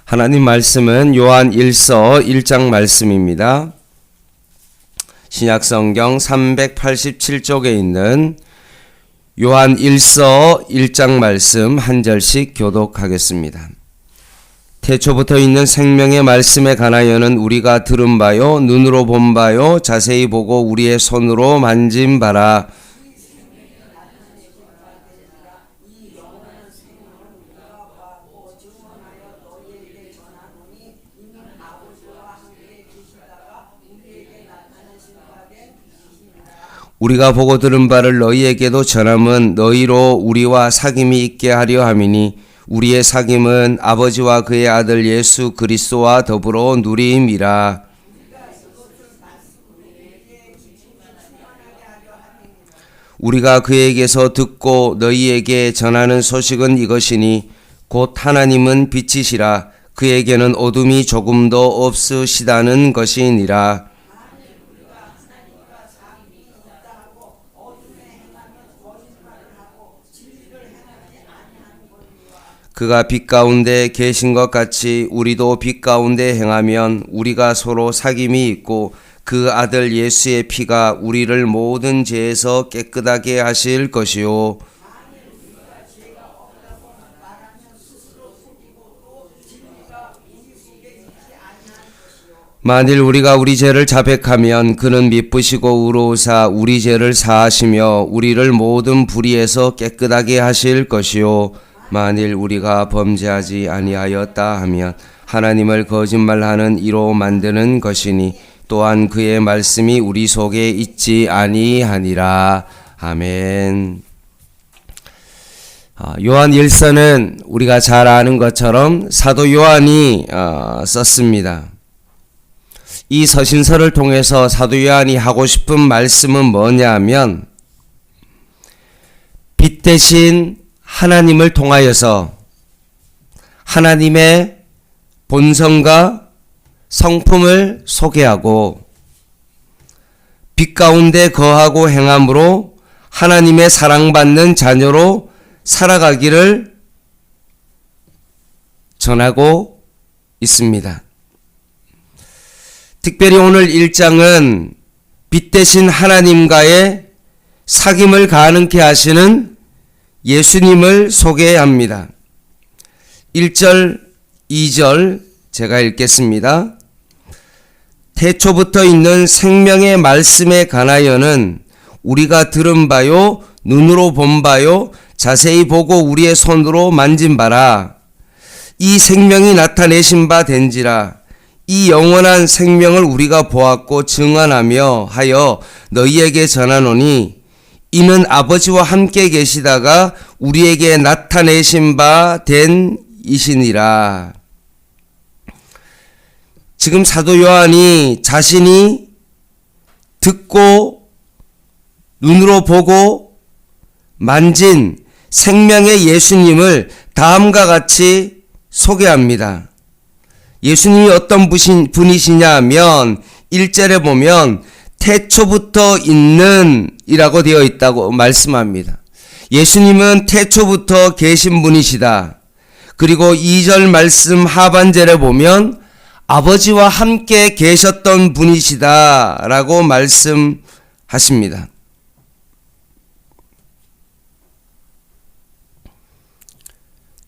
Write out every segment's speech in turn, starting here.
하나님 말씀은 요한 1서 1장 말씀입니다. 신약성경 387쪽에 있는 요한 1서 1장 말씀 한 절씩 교독하겠습니다. 태초부터 있는 생명의 말씀에 관하여는 우리가 들은 바요, 눈으로 본 바요, 자세히 보고 우리의 손으로 만진 바라. 우리가 보고 들은 바를 너희에게도 전함은 너희로 우리와 사귐이 있게 하려 함이니 우리의 사귐은 아버지와 그의 아들 예수 그리스도와 더불어 누림이라. 우리가 그에게서 듣고 너희에게 전하는 소식은 이것이니 곧 하나님은 빛이시라 그에게는 어둠이 조금도 없으시다는 것이니라. 그가 빛 가운데 계신 것 같이 우리도 빛 가운데 행하면 우리가 서로 사귐이 있고 그 아들 예수의 피가 우리를 모든 죄에서 깨끗하게 하실 것이요. 만일 우리가 우리 죄를 자백하면 그는 미쁘시고 의로우사 우리 죄를 사하시며 우리를 모든 불의에서 깨끗하게 하실 것이요. 만일 우리가 범죄하지 아니하였다 하면 하나님을 거짓말하는 이로 만드는 것이니 또한 그의 말씀이 우리 속에 있지 아니하니라. 아멘. 요한 1서는 우리가 잘 아는 것처럼 사도 요한이 썼습니다. 이 서신서를 통해서 사도 요한이 하고 싶은 말씀은 뭐냐 하면 빛 대신 하나님을 통하여서 하나님의 본성과 성품을 소개하고 빛 가운데 거하고 행함으로 하나님의 사랑받는 자녀로 살아가기를 전하고 있습니다. 특별히 오늘 1장은 빛 대신 하나님과의 사귐을 가능케 하시는 예수님을 소개합니다. 1절, 2절 제가 읽겠습니다. 태초부터 있는 생명의 말씀에 관하여는 우리가 들은 바요, 눈으로 본 바요, 자세히 보고 우리의 손으로 만진 바라. 이 생명이 나타내신 바 된지라. 이 영원한 생명을 우리가 보았고 증언하며 하여 너희에게 전하노니 이는 아버지와 함께 계시다가 우리에게 나타내신 바 된 이시니라. 지금 사도 요한이 자신이 듣고 눈으로 보고 만진 생명의 예수님을 다음과 같이 소개합니다. 예수님이 어떤 분이시냐 하면 1절에 보면 태초부터 있는 이라고 되어 있다고 말씀합니다. 예수님은 태초부터 계신 분이시다. 그리고 2절 말씀 하반절에 보면 아버지와 함께 계셨던 분이시다 라고 말씀하십니다.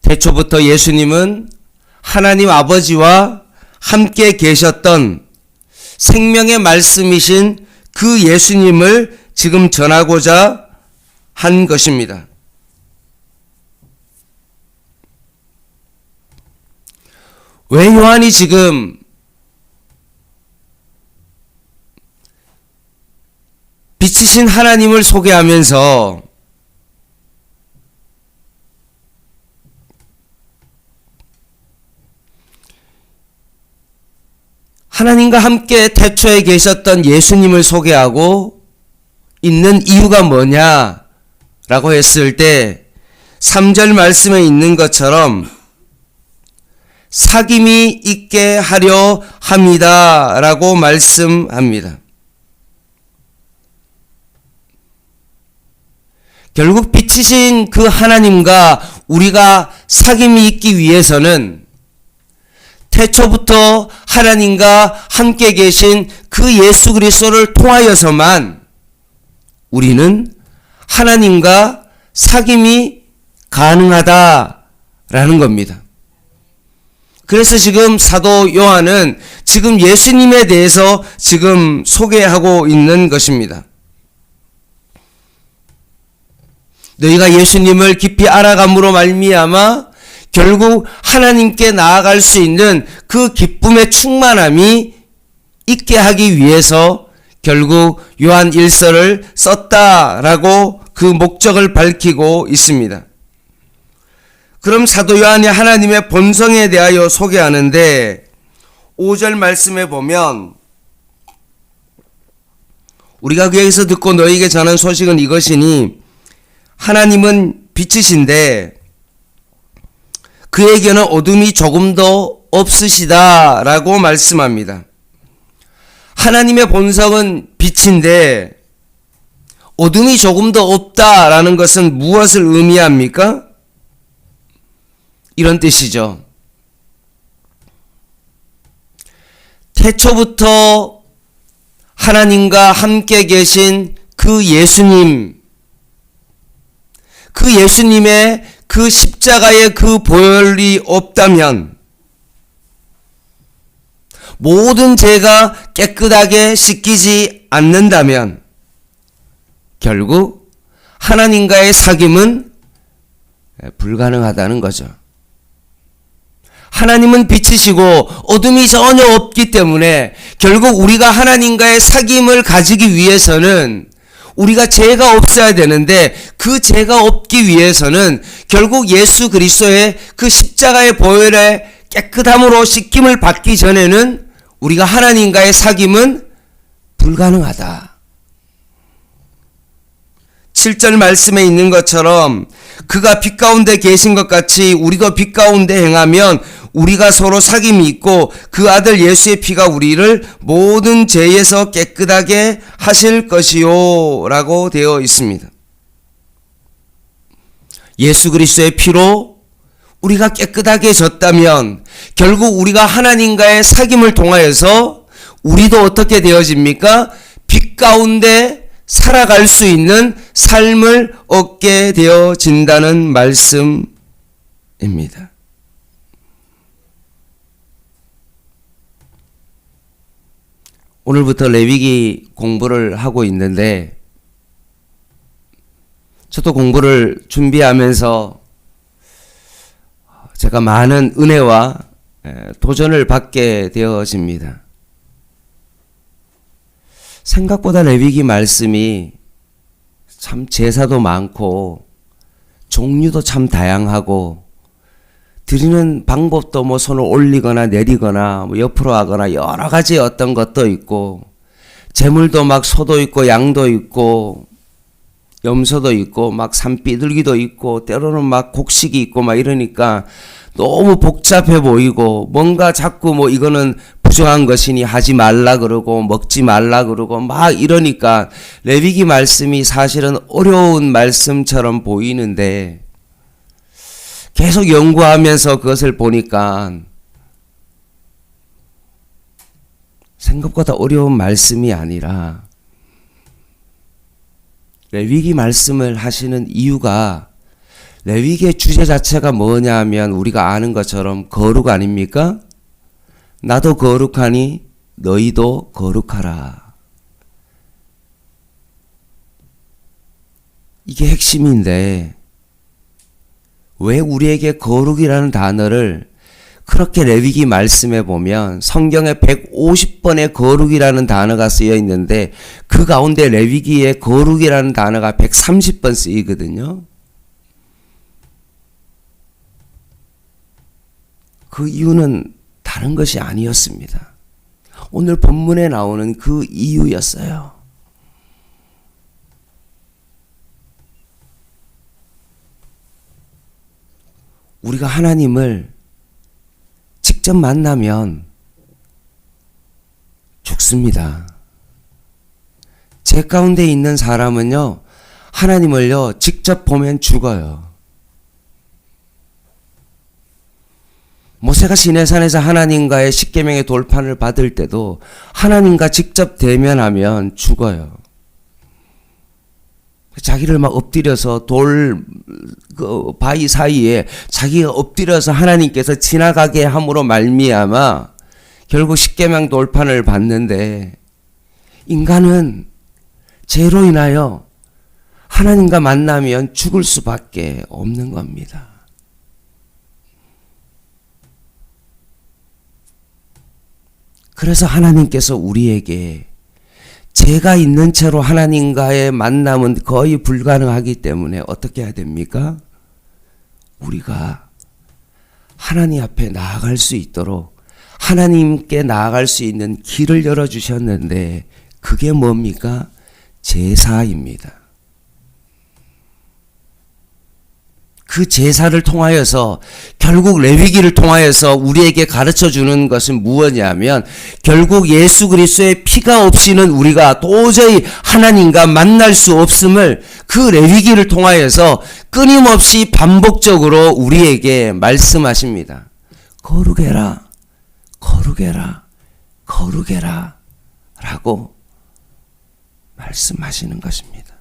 태초부터 예수님은 하나님 아버지와 함께 계셨던 생명의 말씀이신 그 예수님을 지금 전하고자 한 것입니다. 왜 요한이 지금 빛이신 하나님을 소개하면서 하나님과 함께 태초에 계셨던 예수님을 소개하고 있는 이유가 뭐냐라고 했을 때 3절 말씀에 있는 것처럼 사귐이 있게 하려 합니다 라고 말씀합니다. 결국 빛이신 그 하나님과 우리가 사귐이 있기 위해서는 태초부터 하나님과 함께 계신 그 예수 그리스도를 통하여서만 우리는 하나님과 사귐이 가능하다라는 겁니다. 그래서 지금 사도 요한은 지금 예수님에 대해서 지금 소개하고 있는 것입니다. 너희가 예수님을 깊이 알아감으로 말미암아 결국 하나님께 나아갈 수 있는 그 기쁨의 충만함이 있게 하기 위해서 결국 요한 1서를 썼다라고 그 목적을 밝히고 있습니다. 그럼 사도 요한이 하나님의 본성에 대하여 소개하는데 5절 말씀에 보면 우리가 그에게서 듣고 너희에게 전한 소식은 이것이니 하나님은 빛이신데 그에게는 어둠이 조금도 없으시다라고 말씀합니다. 하나님의 본성은 빛인데 어둠이 조금도 없다라는 것은 무엇을 의미합니까? 이런 뜻이죠. 태초부터 하나님과 함께 계신 그 예수님, 그 예수님의 그 십자가의 그 보혈이 없다면 모든 죄가 깨끗하게 씻기지 않는다면 결국 하나님과의 사귐은 불가능하다는 거죠. 하나님은 빛이시고 어둠이 전혀 없기 때문에 결국 우리가 하나님과의 사귐을 가지기 위해서는 우리가 죄가 없어야 되는데 그 죄가 없기 위해서는 결국 예수 그리스도의 그 십자가의 보혈의 깨끗함으로 씻김을 받기 전에는 우리가 하나님과의 사귐은 불가능하다. 7절 말씀에 있는 것처럼 그가 빛 가운데 계신 것 같이 우리도 빛 가운데 행하면 우리가 서로 사귐이 있고 그 아들 예수의 피가 우리를 모든 죄에서 깨끗하게 하실 것이요 라고 되어 있습니다. 예수 그리스도의 피로 우리가 깨끗하게 졌다면 결국 우리가 하나님과의 사귐을 통하여서 우리도 어떻게 되어집니까? 빛 가운데 살아갈 수 있는 삶을 얻게 되어진다는 말씀입니다. 오늘부터 레위기 공부를 하고 있는데 저도 공부를 준비하면서 제가 많은 은혜와 도전을 받게 되어집니다. 생각보다 레위기 말씀이 참 제사도 많고 종류도 참 다양하고 드리는 방법도 뭐 손을 올리거나 내리거나 뭐 옆으로 하거나 여러 가지 어떤 것도 있고 제물도 막 소도 있고 양도 있고 염소도 있고 막 산비둘기도 있고 때로는 막 곡식이 있고 막 이러니까 너무 복잡해 보이고 뭔가 자꾸 뭐 이거는 부정한 것이니 하지 말라 그러고 먹지 말라 그러고 막 이러니까 레위기 말씀이 사실은 어려운 말씀처럼 보이는데 계속 연구하면서 그것을 보니까 생각보다 어려운 말씀이 아니라 레위기 말씀을 하시는 이유가 레위기의 주제 자체가 뭐냐 하면 우리가 아는 것처럼 거룩 아닙니까? 나도 거룩하니 너희도 거룩하라. 이게 핵심인데 왜 우리에게 거룩이라는 단어를 그렇게 레위기 말씀에 보면 성경에 150번의 거룩이라는 단어가 쓰여 있는데 그 가운데 레위기에 거룩이라는 단어가 130번 쓰이거든요. 그 이유는 다른 것이 아니었습니다. 오늘 본문에 나오는 그 이유였어요. 우리가 하나님을 직접 만나면 죽습니다. 제 가운데 있는 사람은요, 하나님을요, 직접 보면 죽어요. 모세가 시내산에서 하나님과의 십계명의 돌판을 받을 때도 하나님과 직접 대면하면 죽어요. 자기를 막 엎드려서 그 바위 사이에 자기가 엎드려서 하나님께서 지나가게 함으로 말미암아 결국 십계명 돌판을 받는데, 인간은 죄로 인하여 하나님과 만나면 죽을 수밖에 없는 겁니다. 그래서 하나님께서 우리에게 죄가 있는 채로 하나님과의 만남은 거의 불가능하기 때문에 어떻게 해야 됩니까? 우리가 하나님 앞에 나아갈 수 있도록 하나님께 나아갈 수 있는 길을 열어주셨는데, 그게 뭡니까? 제사입니다. 그 제사를 통하여서, 결국 레위기를 통하여서 우리에게 가르쳐 주는 것은 무엇이냐면, 결국 예수 그리스도의 피가 없이는 우리가 도저히 하나님과 만날 수 없음을 그 레위기를 통하여서 끊임없이 반복적으로 우리에게 말씀하십니다. 거룩해라, 거룩해라, 거룩해라 라고 말씀하시는 것입니다.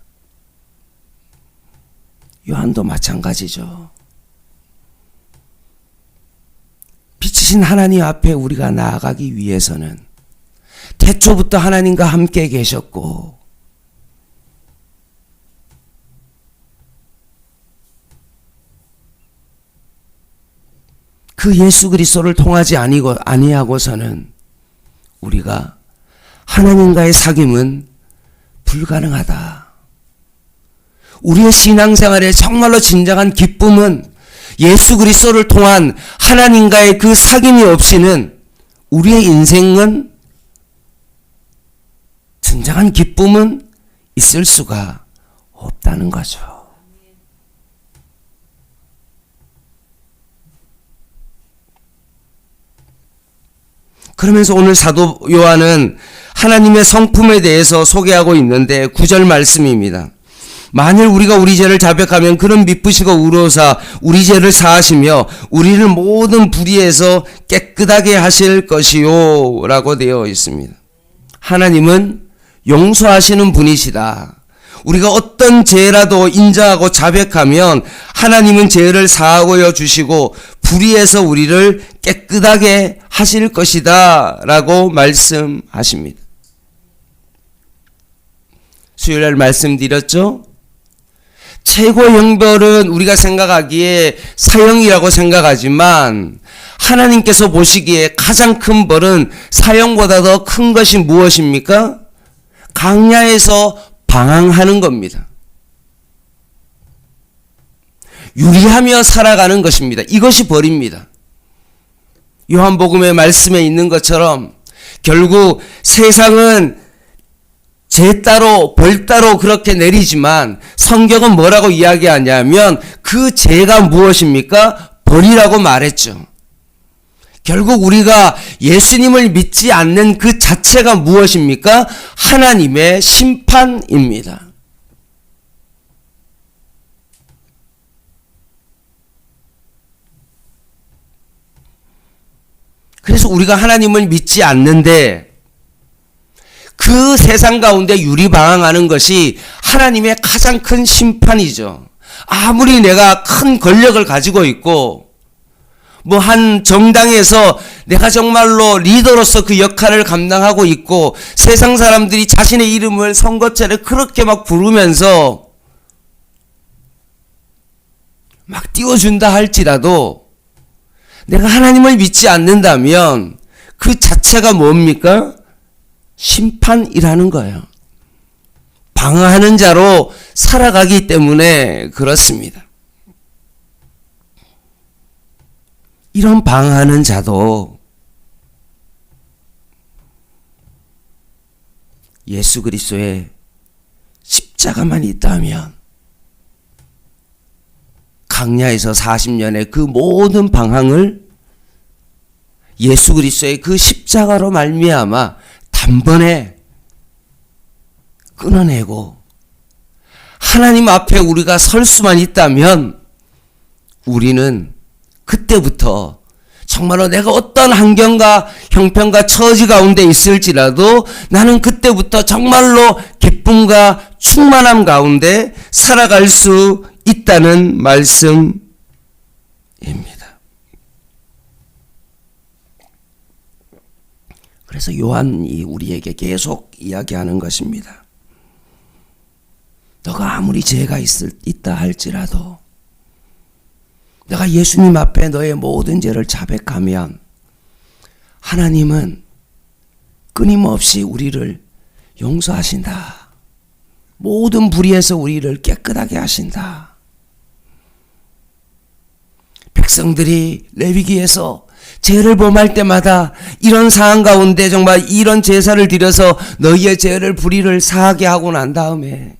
요한도 마찬가지죠. 빛이신 하나님 앞에 우리가 나아가기 위해서는 태초부터 하나님과 함께 계셨고, 그 예수 그리스도를 통하지 아니하고서는 우리가 하나님과의 사귐은 불가능하다. 우리의 신앙생활의 정말로 진정한 기쁨은 예수 그리스도를 통한 하나님과의 그 사귐이 없이는 우리의 인생은, 진정한 기쁨은 있을 수가 없다는 거죠. 그러면서 오늘 사도 요한은 하나님의 성품에 대해서 소개하고 있는데 9절 말씀입니다. 만일 우리가 우리 죄를 자백하면 그는 미쁘시고 의로우사 우리 죄를 사하시며 우리를 모든 불의에서 깨끗하게 하실 것이요 라고 되어 있습니다. 하나님은 용서하시는 분이시다. 우리가 어떤 죄라도 인정하고 자백하면 하나님은 죄를 사하여 주시고 불의에서 우리를 깨끗하게 하실 것이다 라고 말씀하십니다. 수요일날 말씀드렸죠? 최고의 형벌은 우리가 생각하기에 사형이라고 생각하지만, 하나님께서 보시기에 가장 큰 벌은 사형보다 더 큰 것이 무엇입니까? 광야에서 방황하는 겁니다. 유리하며 살아가는 것입니다. 이것이 벌입니다. 요한복음의 말씀에 있는 것처럼 결국 세상은 죄 따로 벌 따로 그렇게 내리지만, 성경은 뭐라고 이야기하냐면 그 죄가 무엇입니까? 벌이라고 말했죠. 결국 우리가 예수님을 믿지 않는 그 자체가 무엇입니까? 하나님의 심판입니다. 그래서 우리가 하나님을 믿지 않는데 그 세상 가운데 유리방황하는 것이 하나님의 가장 큰 심판이죠. 아무리 내가 큰 권력을 가지고 있고 뭐 한 정당에서 내가 정말로 리더로서 그 역할을 감당하고 있고 세상 사람들이 자신의 이름을 선거철에 그렇게 막 부르면서 막 띄워준다 할지라도 내가 하나님을 믿지 않는다면 그 자체가 뭡니까? 심판이라는 거예요. 방황하는 자로 살아가기 때문에 그렇습니다. 이런 방황하는 자도 예수 그리스도의 십자가만 있다면 광야에서 40년의 그 모든 방황을 예수 그리스도의 그 십자가로 말미암아 단번에 끊어내고 하나님 앞에 우리가 설 수만 있다면 우리는 그때부터 정말로 내가 어떤 환경과 형편과 처지 가운데 있을지라도 나는 그때부터 정말로 기쁨과 충만함 가운데 살아갈 수 있다는 말씀입니다. 그래서 요한이 우리에게 계속 이야기하는 것입니다. 너가 아무리 죄가 있다 할지라도 내가 예수님 앞에 너의 모든 죄를 자백하면 하나님은 끊임없이 우리를 용서하신다. 모든 불의에서 우리를 깨끗하게 하신다. 백성들이 레위기에서 죄를 범할 때마다 이런 상황 가운데 정말 이런 제사를 드려서 너희의 죄를 불의를 사하게 하고 난 다음에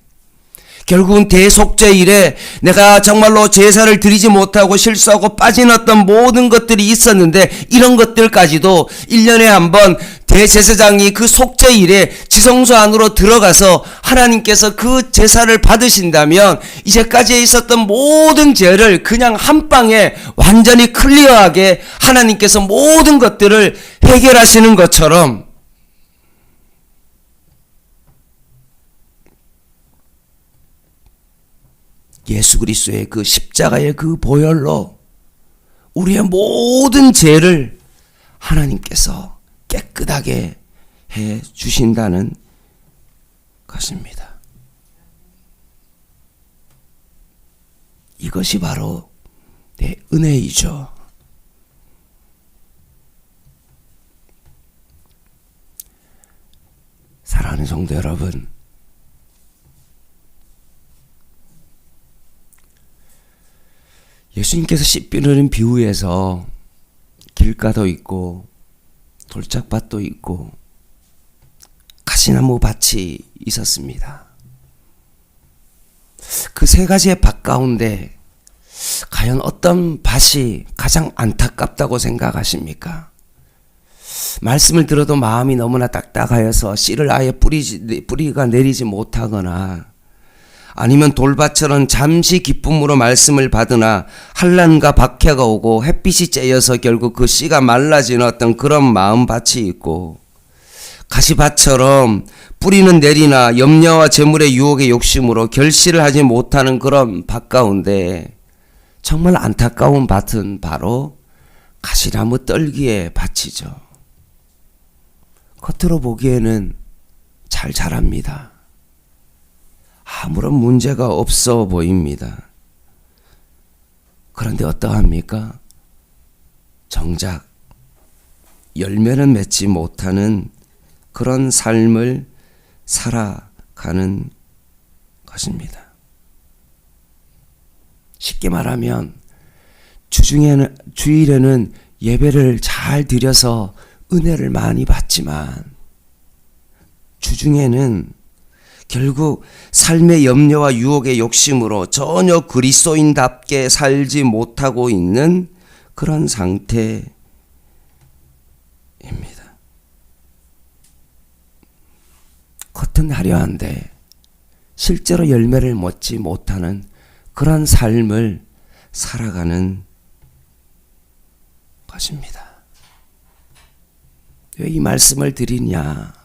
결국은 대속죄일에 내가 정말로 제사를 드리지 못하고 실수하고 빠진 어떤 모든 것들이 있었는데 이런 것들까지도 1년에 한 번 대제사장이 그 속죄일에 지성소 안으로 들어가서 하나님께서 그 제사를 받으신다면 이제까지 있었던 모든 죄를 그냥 한 방에 완전히 클리어하게 하나님께서 모든 것들을 해결하시는 것처럼 예수 그리스도의 그 십자가의 그 보혈로 우리의 모든 죄를 하나님께서 깨끗하게 해 주신다는 것입니다. 이것이 바로 내 은혜이죠. 사랑하는 성도 여러분, 예수님께서 씨 뿌리는 비유에서 길가도 있고 돌짝밭도 있고 가시나무 밭이 있었습니다. 그 세 가지의 밭 가운데 과연 어떤 밭이 가장 안타깝다고 생각하십니까? 말씀을 들어도 마음이 너무나 딱딱하여서 씨를 아예 뿌리가 내리지 못하거나 아니면 돌밭처럼 잠시 기쁨으로 말씀을 받으나 한란과 박해가 오고 햇빛이 쬐여서 결국 그 씨가 말라지는 어떤 그런 마음밭이 있고, 가시밭처럼 뿌리는 내리나 염려와 재물의 유혹의 욕심으로 결실을 하지 못하는 그런 밭 가운데 정말 안타까운 밭은 바로 가시나무 떨기의 밭이죠. 겉으로 보기에는 잘 자랍니다. 아무런 문제가 없어 보입니다. 그런데 어떠합니까? 정작 열매는 맺지 못하는 그런 삶을 살아가는 것입니다. 쉽게 말하면 주일에는 예배를 잘 드려서 은혜를 많이 받지만 주중에는 결국 삶의 염려와 유혹의 욕심으로 전혀 그리스도인답게 살지 못하고 있는 그런 상태입니다. 겉은 화려한데 실제로 열매를 맺지 못하는 그런 삶을 살아가는 것입니다. 왜 이 말씀을 드리냐?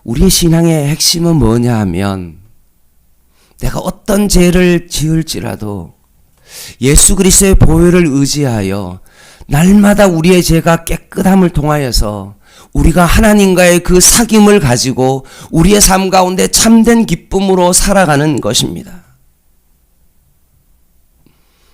우리의 신앙의 핵심은 뭐냐 하면, 내가 어떤 죄를 지을지라도 예수 그리스도의 보혈을 의지하여 날마다 우리의 죄가 깨끗함을 통하여서 우리가 하나님과의 그 사귐을 가지고 우리의 삶 가운데 참된 기쁨으로 살아가는 것입니다.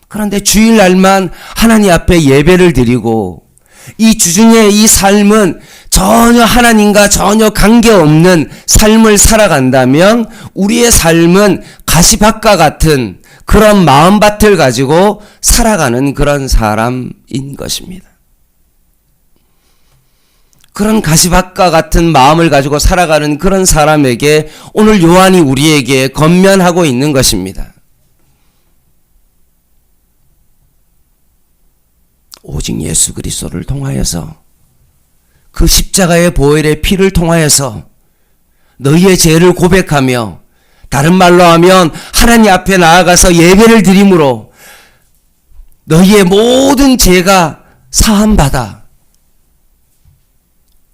그런데 주일날만 하나님 앞에 예배를 드리고 이 주중에 이 삶은 전혀 하나님과 전혀 관계없는 삶을 살아간다면 우리의 삶은 가시밭과 같은 그런 마음밭을 가지고 살아가는 그런 사람인 것입니다. 그런 가시밭과 같은 마음을 가지고 살아가는 그런 사람에게 오늘 요한이 우리에게 권면하고 있는 것입니다. 오직 예수 그리스도를 통하여서 그 십자가의 보혈의 피를 통하여서 너희의 죄를 고백하며 다른 말로 하면 하나님 앞에 나아가서 예배를 드림으로 너희의 모든 죄가 사함받아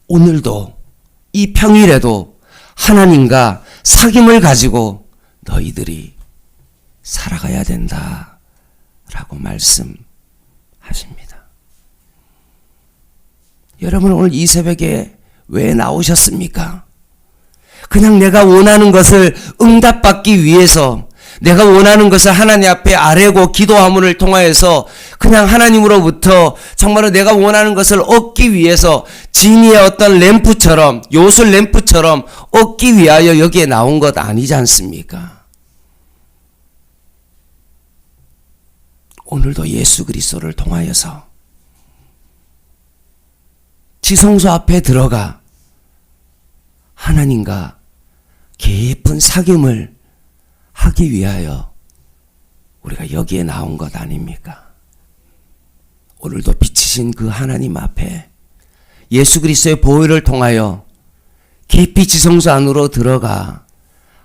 오늘도 이 평일에도 하나님과 사귐을 가지고 너희들이 살아가야 된다 라고 말씀하십니다. 여러분, 오늘 이 새벽에 왜 나오셨습니까? 그냥 내가 원하는 것을 응답받기 위해서, 내가 원하는 것을 하나님 앞에 아뢰고 기도함을 통하여서 그냥 하나님으로부터 정말로 내가 원하는 것을 얻기 위해서 진이의 어떤 램프처럼, 요술 램프처럼 얻기 위하여 여기에 나온 것 아니지 않습니까? 오늘도 예수 그리스도를 통하여서 지성소 앞에 들어가 하나님과 깊은 사귐을 하기 위하여 우리가 여기에 나온 것 아닙니까? 오늘도 빛이신 그 하나님 앞에 예수 그리스도의 보혈을 통하여 깊이 지성소 안으로 들어가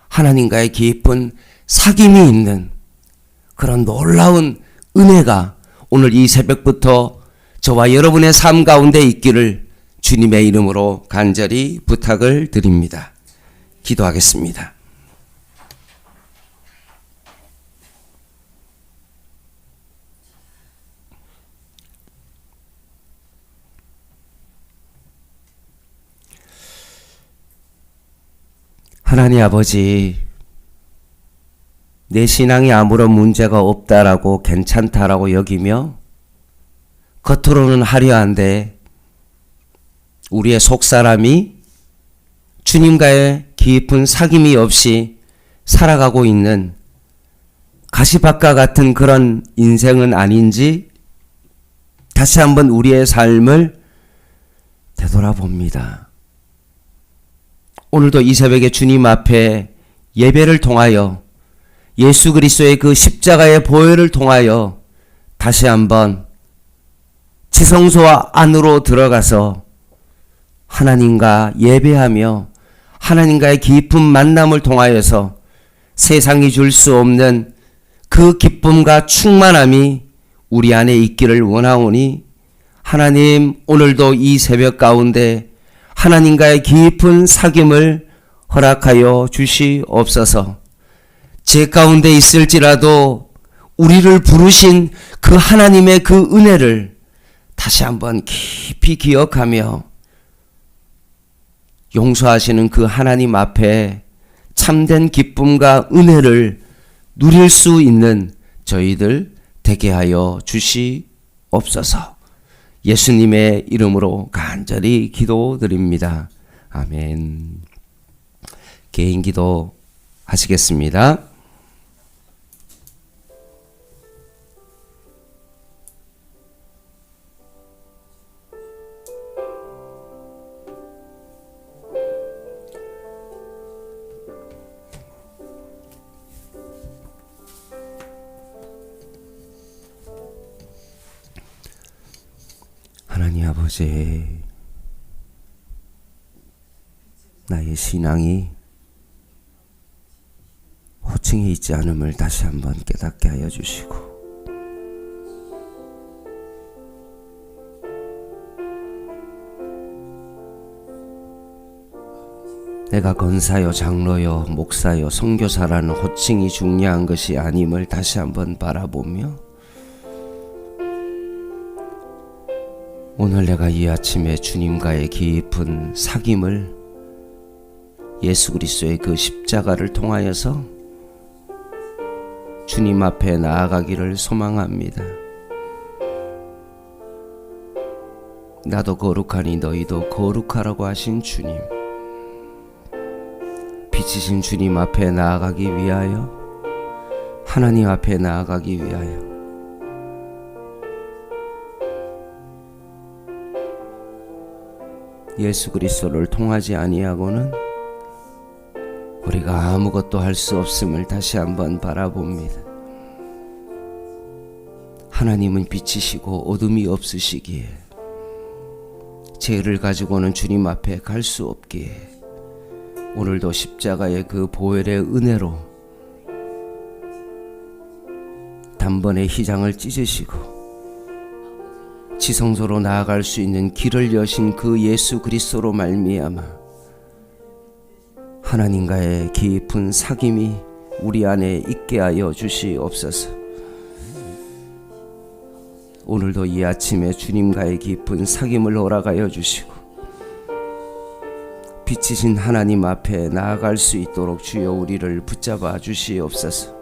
하나님과의 깊은 사귐이 있는 그런 놀라운 은혜가 오늘 이 새벽부터 저와 여러분의 삶 가운데 있기를 주님의 이름으로 간절히 부탁을 드립니다. 기도하겠습니다. 하나님 아버지, 내 신앙이 아무런 문제가 없다라고 괜찮다라고 여기며 겉으로는 화려한데 우리의 속사람이 주님과의 깊은 사귐이 없이 살아가고 있는 가시밭과 같은 그런 인생은 아닌지 다시 한번 우리의 삶을 되돌아봅니다. 오늘도 이 새벽에 주님 앞에 예배를 통하여 예수 그리스도의 그 십자가의 보혈을 통하여 다시 한번 지성소 안으로 들어가서 하나님과 예배하며 하나님과의 깊은 만남을 통하여서 세상이 줄 수 없는 그 기쁨과 충만함이 우리 안에 있기를 원하오니 하나님, 오늘도 이 새벽 가운데 하나님과의 깊은 사귐을 허락하여 주시옵소서. 제 가운데 있을지라도 우리를 부르신 그 하나님의 그 은혜를 다시 한번 깊이 기억하며 용서하시는 그 하나님 앞에 참된 기쁨과 은혜를 누릴 수 있는 저희들 되게 하여 주시옵소서. 예수님의 이름으로 간절히 기도드립니다. 아멘. 개인 기도 하시겠습니다. 하나님 아버지, 나의 신앙이 호칭이 있지 않음을 다시 한번 깨닫게 하여 주시고 내가 권사요, 장로요, 목사요, 선교사라는 호칭이 중요한 것이 아님을 다시 한번 바라보며 오늘 내가 이 아침에 주님과의 깊은 사귐을 예수 그리스도의 그 십자가를 통하여서 주님 앞에 나아가기를 소망합니다. 나도 거룩하니 너희도 거룩하라고 하신 주님, 빛이신 주님 앞에 나아가기 위하여, 하나님 앞에 나아가기 위하여 예수 그리스도를 통하지 아니하고는 우리가 아무것도 할 수 없음을 다시 한번 바라봅니다. 하나님은 빛이시고 어둠이 없으시기에 죄를 가지고는 주님 앞에 갈 수 없기에 오늘도 십자가의 그 보혈의 은혜로 단번에 휘장을 찢으시고 지성소로 나아갈 수 있는 길을 여신 그 예수 그리스도로 말미암아 하나님과의 깊은 사귐이 우리 안에 있게 하여 주시옵소서. 오늘도 이 아침에 주님과의 깊은 사귐을 허락하여 주시고 빛이신 하나님 앞에 나아갈 수 있도록 주여 우리를 붙잡아 주시옵소서.